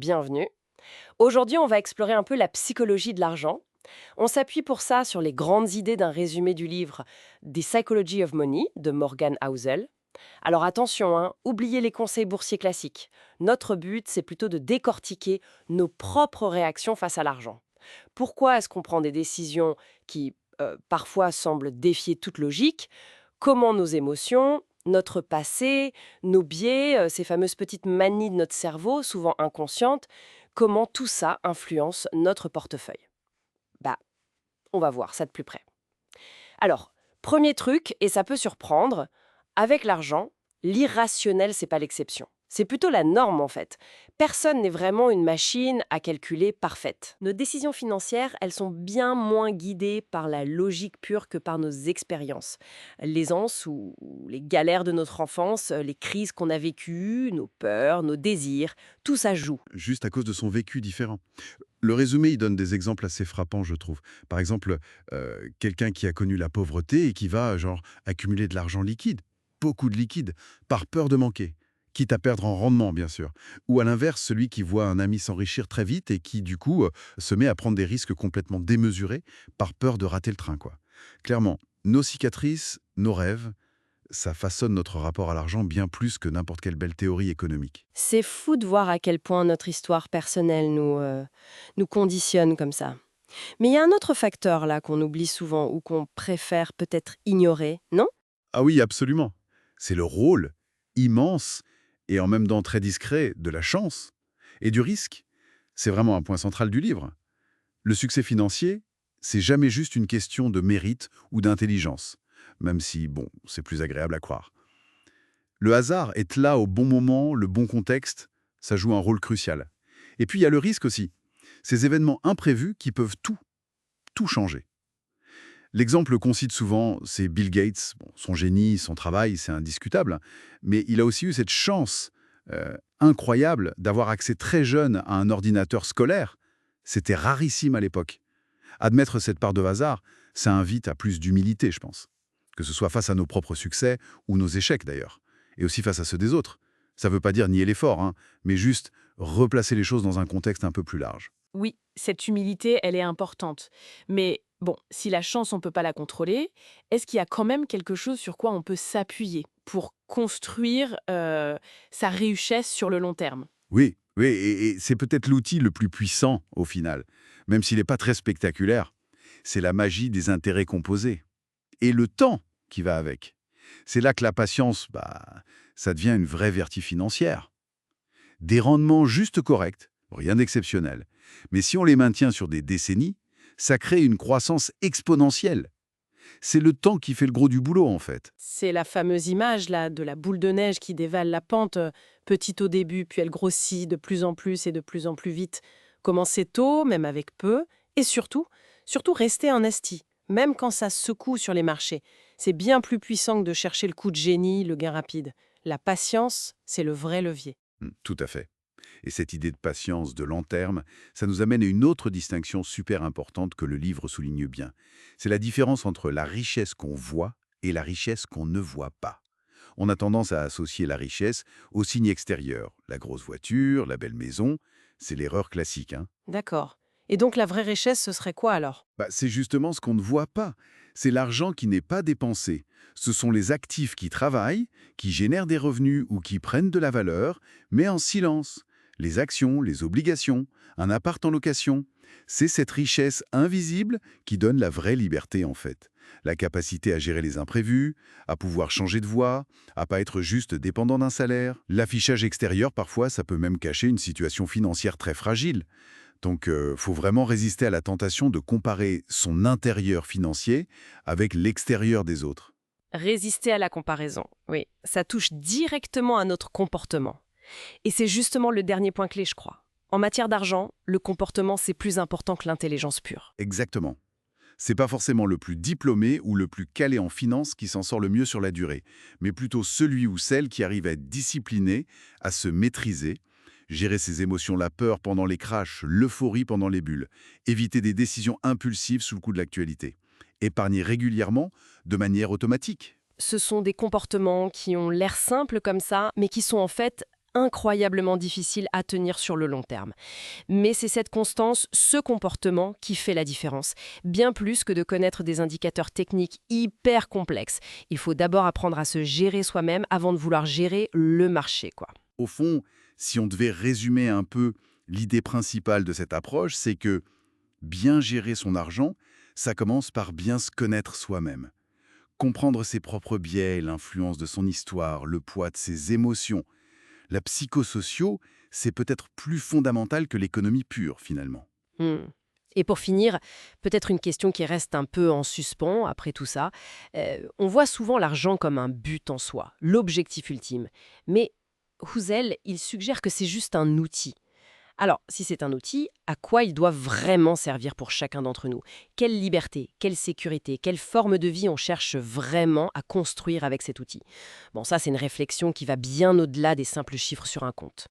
bienvenue. Aujourd'hui, on va explorer un peu la psychologie de l'argent. On s'appuie pour ça sur les grandes idées d'un résumé du livre The Psychology of Money de Morgan Housel. Alors attention, oubliez les conseils boursiers classiques. Notre but, c'est plutôt de décortiquer nos propres réactions face à l'argent. Pourquoi est-ce qu'on prend des décisions qui, parfois, semblent défier toute logique? Comment nos émotions, notre passé, nos biais, ces fameuses petites manies de notre cerveau, souvent inconscientes, comment tout ça influence notre portefeuille? Bah, on va voir ça de plus près. Alors, premier truc, et ça peut surprendre, avec l'argent, l'irrationnel, c'est pas l'exception. C'est plutôt la norme en fait. Personne n'est vraiment une machine à calculer parfaite. Nos décisions financières, elles sont bien moins guidées par la logique pure que par nos expériences. L'aisance ou les galères de notre enfance, les crises qu'on a vécues, nos peurs, nos désirs, tout ça joue. Juste à cause de son vécu différent. Le résumé, il donne des exemples assez frappants, je trouve. Par exemple, quelqu'un qui a connu la pauvreté et qui va, genre, accumuler de l'argent liquide, beaucoup de liquide, par peur de manquer, quitte à perdre en rendement, bien sûr. Ou à l'inverse, celui qui voit un ami s'enrichir très vite et qui, du coup, se met à prendre des risques complètement démesurés par peur de rater le train, quoi. Clairement, nos cicatrices, nos rêves, ça façonne notre rapport à l'argent bien plus que n'importe quelle belle théorie économique. C'est fou de voir à quel point notre histoire personnelle nous conditionne comme ça. Mais il y a un autre facteur là qu'on oublie souvent ou qu'on préfère peut-être ignorer, non? Ah oui, absolument. C'est le rôle immense et en même temps très discret de la chance et du risque. C'est vraiment un point central du livre. Le succès financier, c'est jamais juste une question de mérite ou d'intelligence, même si, bon, c'est plus agréable à croire. Le hasard est là au bon moment, le bon contexte, ça joue un rôle crucial. Et puis il y a le risque aussi. Ces événements imprévus qui peuvent tout changer. L'exemple qu'on cite souvent, c'est Bill Gates. Bon, son génie, son travail, c'est indiscutable. Mais il a aussi eu cette chance incroyable d'avoir accès très jeune à un ordinateur scolaire. C'était rarissime à l'époque. Admettre cette part de hasard, ça invite à plus d'humilité, je pense. Que ce soit face à nos propres succès ou nos échecs d'ailleurs. Et aussi face à ceux des autres. Ça ne veut pas dire nier l'effort, mais juste replacer les choses dans un contexte un peu plus large. Oui, cette humilité, elle est importante. Mais bon, si la chance, on ne peut pas la contrôler, est-ce qu'il y a quand même quelque chose sur quoi on peut s'appuyer pour construire sa richesse sur le long terme? Oui, oui, et c'est peut-être l'outil le plus puissant au final, même s'il n'est pas très spectaculaire. C'est la magie des intérêts composés. Et le temps qui va avec. C'est là que la patience, ça devient une vraie vertu financière. Des rendements juste corrects, rien d'exceptionnel. Mais si on les maintient sur des décennies, ça crée une croissance exponentielle. C'est le temps qui fait le gros du boulot, en fait. C'est la fameuse image là de la boule de neige qui dévale la pente, petite au début, puis elle grossit de plus en plus et de plus en plus vite. Commencer tôt, même avec peu, et surtout rester investi, même quand ça secoue sur les marchés. C'est bien plus puissant que de chercher le coup de génie, le gain rapide. La patience, c'est le vrai levier. Tout à fait. Et cette idée de patience de long terme, ça nous amène à une autre distinction super importante que le livre souligne bien. C'est la différence entre la richesse qu'on voit et la richesse qu'on ne voit pas. On a tendance à associer la richesse aux signes extérieurs. La grosse voiture, la belle maison, c'est l'erreur classique. D'accord. Et donc la vraie richesse, ce serait quoi alors? C'est justement ce qu'on ne voit pas. C'est l'argent qui n'est pas dépensé. Ce sont les actifs qui travaillent, qui génèrent des revenus ou qui prennent de la valeur, mais en silence. Les actions, les obligations, un appart en location. C'est cette richesse invisible qui donne la vraie liberté en fait. La capacité à gérer les imprévus, à pouvoir changer de voie, à pas être juste dépendant d'un salaire. L'affichage extérieur, parfois, ça peut même cacher une situation financière très fragile. Donc, faut vraiment résister à la tentation de comparer son intérieur financier avec l'extérieur des autres. Résister à la comparaison, oui, ça touche directement à notre comportement. Et c'est justement le dernier point clé, je crois. En matière d'argent, le comportement, c'est plus important que l'intelligence pure. Exactement. C'est pas forcément le plus diplômé ou le plus calé en finance qui s'en sort le mieux sur la durée, mais plutôt celui ou celle qui arrive à être discipliné, à se maîtriser, gérer ses émotions, la peur pendant les crashs, l'euphorie pendant les bulles, éviter des décisions impulsives sous le coup de l'actualité, épargner régulièrement de manière automatique. Ce sont des comportements qui ont l'air simples comme ça, mais qui sont en fait incroyablement difficile à tenir sur le long terme. Mais c'est cette constance, ce comportement qui fait la différence, bien plus que de connaître des indicateurs techniques hyper complexes. Il faut d'abord apprendre à se gérer soi-même avant de vouloir gérer le marché, quoi. Au fond, si on devait résumer un peu l'idée principale de cette approche, c'est que bien gérer son argent, ça commence par bien se connaître soi-même. Comprendre ses propres biais, l'influence de son histoire, le poids de ses émotions. La psychosocio, c'est peut-être plus fondamental que l'économie pure, finalement. Hmm. Et pour finir, peut-être une question qui reste un peu en suspens après tout ça. On voit souvent l'argent comme un but en soi, l'objectif ultime. Mais Husserl, il suggère que c'est juste un outil. Alors, si c'est un outil, à quoi il doit vraiment servir pour chacun d'entre nous? Quelle liberté, quelle sécurité, quelle forme de vie on cherche vraiment à construire avec cet outil? Bon, ça, c'est une réflexion qui va bien au-delà des simples chiffres sur un compte.